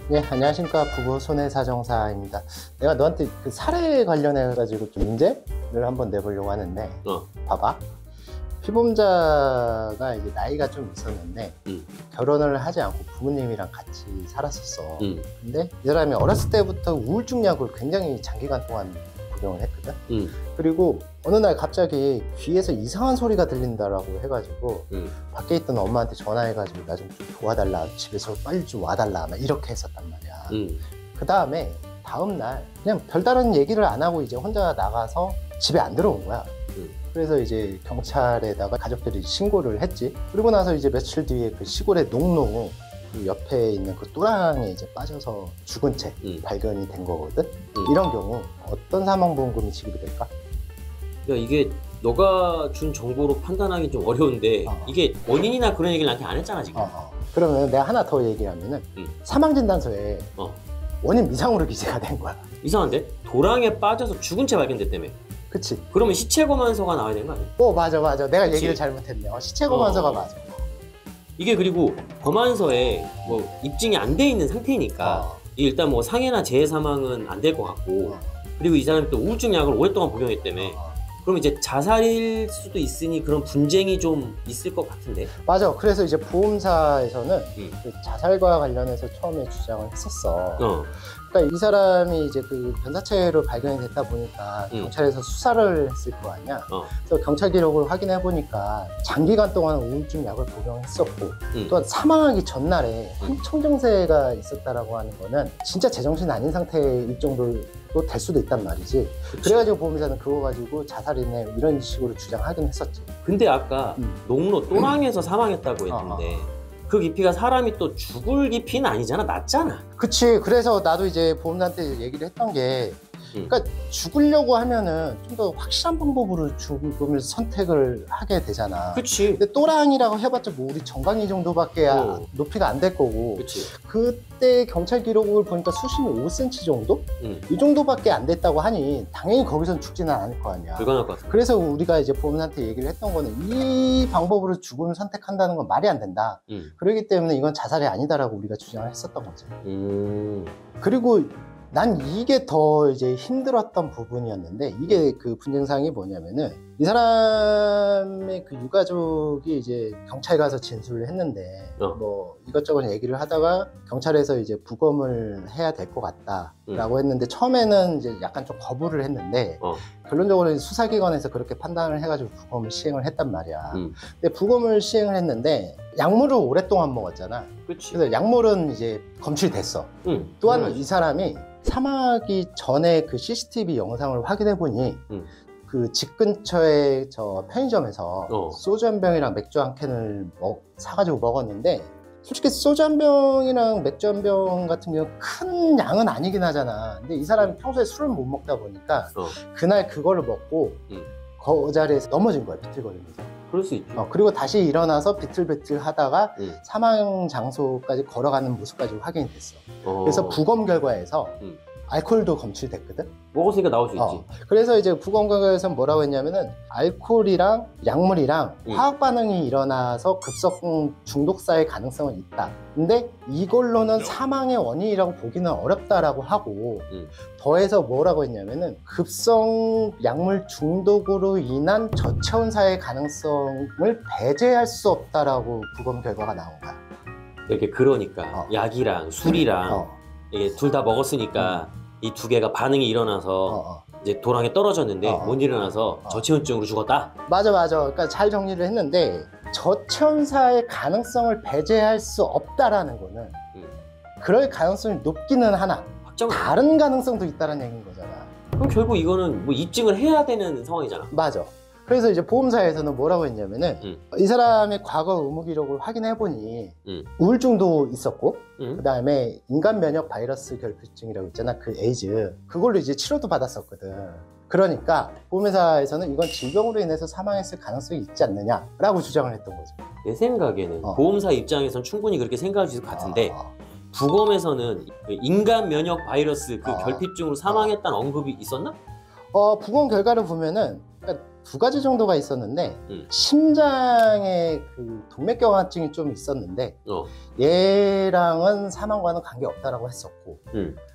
네, 안녕하십니까. 부부 손해사정사입니다. 내가 너한테 그 사례 관련해가지고 좀 문제를 한번 내보려고 하는데, 봐봐. 피보험자가 이제 나이가 좀 있었는데, 결혼을 하지 않고 부모님이랑 같이 살았었어. 근데 이 사람이 어렸을 때부터 우울증 약을 굉장히 장기간 동안 복용을 했거든. 그리고 어느 날 갑자기 귀에서 이상한 소리가 들린다라고 해가지고 밖에 있던 엄마한테 전화해가지고 나 좀 도와달라, 집에서 빨리 좀 와달라, 막 이렇게 했었단 말이야. 그 다음에 다음날 그냥 별다른 얘기를 안 하고 이제 혼자 나가서 집에 안 들어온 거야. 그래서 이제 경찰에다가 가족들이 신고를 했지. 그리고 나서 이제 며칠 뒤에 그 시골의 농로 그 옆에 있는 그 또랑에 이제 빠져서 죽은 채 발견이 된 거거든. 이런 경우 어떤 사망보험금이 지급이 될까? 야, 이게 너가 준 정보로 판단하기 좀 어려운데 이게 원인이나 그런 얘기를 나한테 안 했잖아 지금. 그러면 내가 하나 더 얘기하면은 사망진단서에 원인 미상으로 기재가 된 거야. 이상한데? 도랑에 빠져서 죽은 채 발견됐다며. 그치. 그러면 시체 검안서가 나와야 되는 거 아니야? 맞아. 내가 그치? 얘기를 잘못했네. 시체 검안서가 맞아. 이게 그리고 검안서에 뭐 입증이 안 돼 있는 상태니까 이게 일단 뭐 상해나 재해 사망은 안 될 것 같고 그리고 이 사람이 또 우울증 약을 오랫동안 복용했다며. 그럼 이제 자살일 수도 있으니 그런 분쟁이 좀 있을 것 같은데? 맞아. 그래서 이제 보험사에서는 그 자살과 관련해서 처음에 주장을 했었어. 그러니까 이 사람이 이제 그 변사체로 발견이 됐다 보니까 경찰에서 수사를 했을 거 아니야. 그래서 경찰 기록을 확인해 보니까 장기간 동안 우울증 약을 복용했었고 또한 사망하기 전날에 한청 증세가 있었다라고 하는 거는 진짜 제정신 아닌 상태일 정도로 될 수도 있단 말이지. 그치. 그래가지고 보험사는 그거 가지고 자살이네 이런 식으로 주장하긴 했었지. 근데 아까 농로 또랑에서 사망했다고 했는데 그 깊이가 사람이 또 죽을 깊이는 아니잖아. 낮잖아. 그치. 그래서 나도 이제 보험사한테 얘기를 했던 게 그러니까 죽으려고 하면은 좀 더 확실한 방법으로 죽음을 선택을 하게 되잖아. 그치. 근데 또랑이라고 해봤자 뭐 우리 정강이 정도밖에 높이가 안 될 거고. 그치. 그때 경찰 기록을 보니까 수심이 5cm 정도? 이 정도밖에 안 됐다고 하니 당연히 거기선 죽지는 않을 거 아니야. 불가능할 것 같아. 그래서 우리가 이제 보험사한테 얘기를 했던 거는 이 방법으로 죽음을 선택한다는 건 말이 안 된다. 그렇기 때문에 이건 자살이 아니다라고 우리가 주장을 했었던 거지. 그리고 난 이게 더 이제 힘들었던 부분이었는데 이게 그 분쟁사항이 뭐냐면은 이 사람의 그 유가족이 이제 경찰 가서 진술을 했는데 뭐 이것저것 얘기를 하다가 경찰에서 이제 부검을 해야 될 것 같다라고 했는데 처음에는 이제 약간 좀 거부를 했는데 결론적으로 수사기관에서 그렇게 판단을 해가지고 부검을 시행을 했단 말이야. 근데 부검을 시행을 했는데 약물을 오랫동안 먹었잖아. 그치. 그래서 약물은 이제 검출됐어. 또한 이 사람이 사망하기 전에 그 CCTV 영상을 확인해 보니 그 집 근처에 저 편의점에서 소주 한 병이랑 맥주 한 캔을 사가지고 먹었는데 솔직히 소주 한 병이랑 맥주 한 병 같은 경우 큰 양은 아니긴 하잖아. 근데 이 사람이 평소에 술을 못 먹다 보니까 그날 그거를 먹고 그 자리에서 넘어진 거야. 비틀거리면서. 그럴 수 있지. 그리고 다시 일어나서 비틀비틀 하다가 사망 장소까지 걸어가는 모습까지 확인이 됐어. 그래서 부검 결과에서 알코올도 검출됐거든. 먹었으니까 나올 수 있지. 그래서 이제 부검 결과에서 뭐라고 했냐면은 알코올이랑 약물이랑 화학 반응이 일어나서 급성 중독사의 가능성은 있다. 근데 이걸로는 사망의 원인이라고 보기는 어렵다라고 하고 더해서 뭐라고 했냐면은 급성 약물 중독으로 인한 저체온사의 가능성을 배제할 수 없다라고 부검 결과가 나온 거야. 이렇게 그러니까 약이랑 술이랑 이게 둘 다 먹었으니까 이 두 개가 반응이 일어나서 이제 도랑에 떨어졌는데 못 일어나서 저체온증으로 죽었다? 맞아. 그러니까 잘 정리를 했는데 저체온사의 가능성을 배제할 수 없다라는 거는 그럴 가능성이 높기는 하나 다른 가능성도 있다는 얘기인 거잖아. 그럼 결국 이거는 뭐 입증을 해야 되는 상황이잖아. 맞아. 그래서 이제 보험사에서는 뭐라고 했냐면은 이 사람의 과거 의무 기록을 확인해 보니 우울증도 있었고 그 다음에 인간 면역 바이러스 결핍증이라고 있잖아. 그 에이즈 그걸로 이제 치료도 받았었거든. 그러니까 보험회사에서는 이건 질병으로 인해서 사망했을 가능성이 있지 않느냐라고 주장을 했던 거죠. 내 생각에는 보험사 입장에선 충분히 그렇게 생각할 수 있을 것 같은데 부검에서는 그 인간 면역 바이러스 그 결핍증으로 사망했다는 언급이 있었나? 부검 결과를 보면은 그러니까 두 가지 정도가 있었는데 심장에 그 동맥경화증이 좀 있었는데 얘랑은 사망과는 관계없다라고 했었고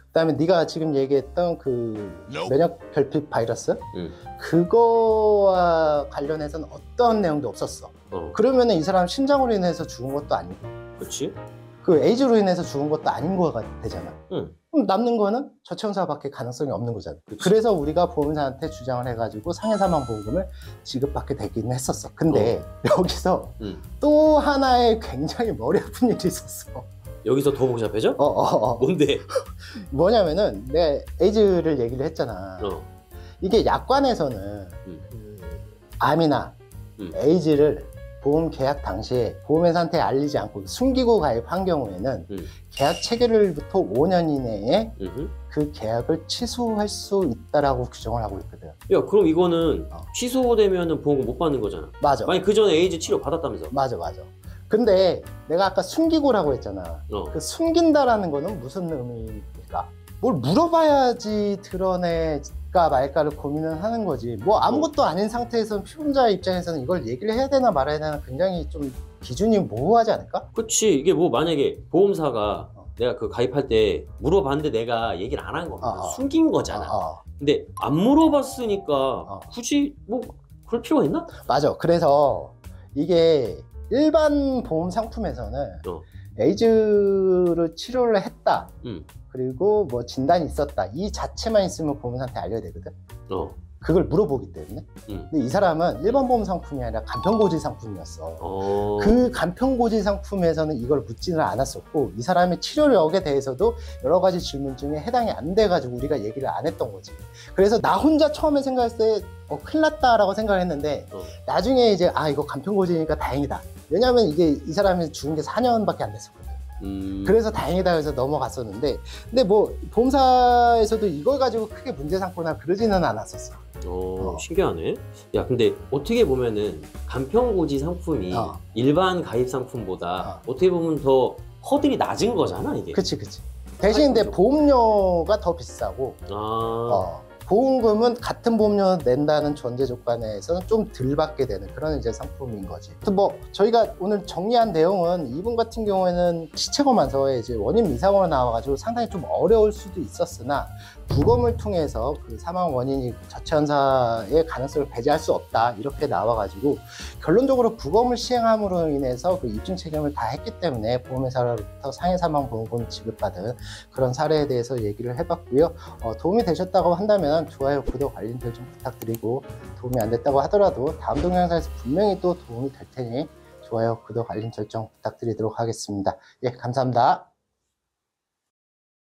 그다음에 네가 지금 얘기했던 그 면역 결핍 바이러스 그거와 관련해서는 어떤 내용도 없었어. 그러면은 이 사람 심장으로 인해서 죽은 것도 아니고 그렇지. 그 에이즈로 인해서 죽은 것도 아닌 거가 되잖아. 그럼 남는 거는 저체온사밖에 가능성이 없는 거잖아. 그래서 우리가 보험사한테 주장을 해가지고 상해사망보험금을 지급받게 되기는 했었어. 근데 여기서 또 하나의 굉장히 머리 아픈 일이 있었어. 여기서 더 복잡해져? 뭔데? 뭐냐면은 내가 에이즈를 얘기를 했잖아. 이게 약관에서는 암이나 에이즈를 보험 계약 당시에 보험회사한테 알리지 않고 숨기고 가입한 경우에는 계약 체결일부터 5년 이내에 그 계약을 취소할 수 있다라고 규정을 하고 있거든. 야, 그럼 이거는 취소되면은 보험금 못 받는 거잖아. 맞아. 만약 그 전에 에이즈 치료 받았다면서. 맞아. 근데 내가 아까 숨기고라고 했잖아. 그 숨긴다라는 거는 무슨 의미일까? 뭘 물어봐야지 드러낼까 말까를 고민을 하는 거지. 뭐 아무것도 아닌 상태에서는 피보험자 입장에서는 이걸 얘기를 해야 되나 말아야 되나 굉장히 좀 기준이 모호하지 않을까? 그치. 이게 뭐 만약에 보험사가 내가 그 가입할 때 물어봤는데 내가 얘기를 안 한 거 숨긴 거잖아. 근데 안 물어봤으니까 굳이 뭐 그럴 필요가 있나? 맞아. 그래서 이게 일반 보험 상품에서는 에이즈를 치료를 했다. 그리고 뭐 진단이 있었다. 이 자체만 있으면 보험사한테 알려야 되거든. 그걸 물어보기 때문에. 근데 이 사람은 일반 보험 상품이 아니라 간편고지 상품이었어. 그 간편고지 상품에서는 이걸 묻지는 않았었고 이 사람의 치료력에 대해서도 여러 가지 질문 중에 해당이 안 돼가지고 우리가 얘기를 안 했던 거지. 그래서 나 혼자 처음에 생각했을 때 큰일 났다라고 생각을 했는데 나중에 이제 이거 간편고지니까 다행이다. 왜냐면 이게 이 사람이 죽은 게 4년밖에 안 됐었거든. 그래서 다행이다 해서 넘어갔었는데 근데 뭐 보험사에서도 이걸 가지고 크게 문제 삼거나 그러지는 않았었어. 신기하네. 야, 근데 어떻게 보면은 간편고지 상품이 일반 가입 상품보다 어떻게 보면 더 허들이 낮은 거잖아 이게. 그치. 대신 근데 보험료가 더 비싸고 보험금은 같은 보험료 낸다는 전제 조건에서는 좀 덜 받게 되는 그런 이제 상품인 거지. 뭐 저희가 오늘 정리한 내용은 이분 같은 경우에는 시체검안서에 이제 원인 미상으로 나와가지고 상당히 좀 어려울 수도 있었으나 부검을 통해서 그 사망 원인이 저체온사의 가능성을 배제할 수 없다 이렇게 나와가지고 결론적으로 부검을 시행함으로 인해서 그 입증 책임을 다 했기 때문에 보험회사로부터 상해사망보험금 지급받은 그런 사례에 대해서 얘기를 해봤고요. 도움이 되셨다고 한다면 좋아요, 구독, 알림 설정 부탁드리고 도움이 안 됐다고 하더라도 다음 동영상에서 분명히 또 도움이 될 테니 좋아요, 구독, 알림 설정 부탁드리도록 하겠습니다. 예, 감사합니다.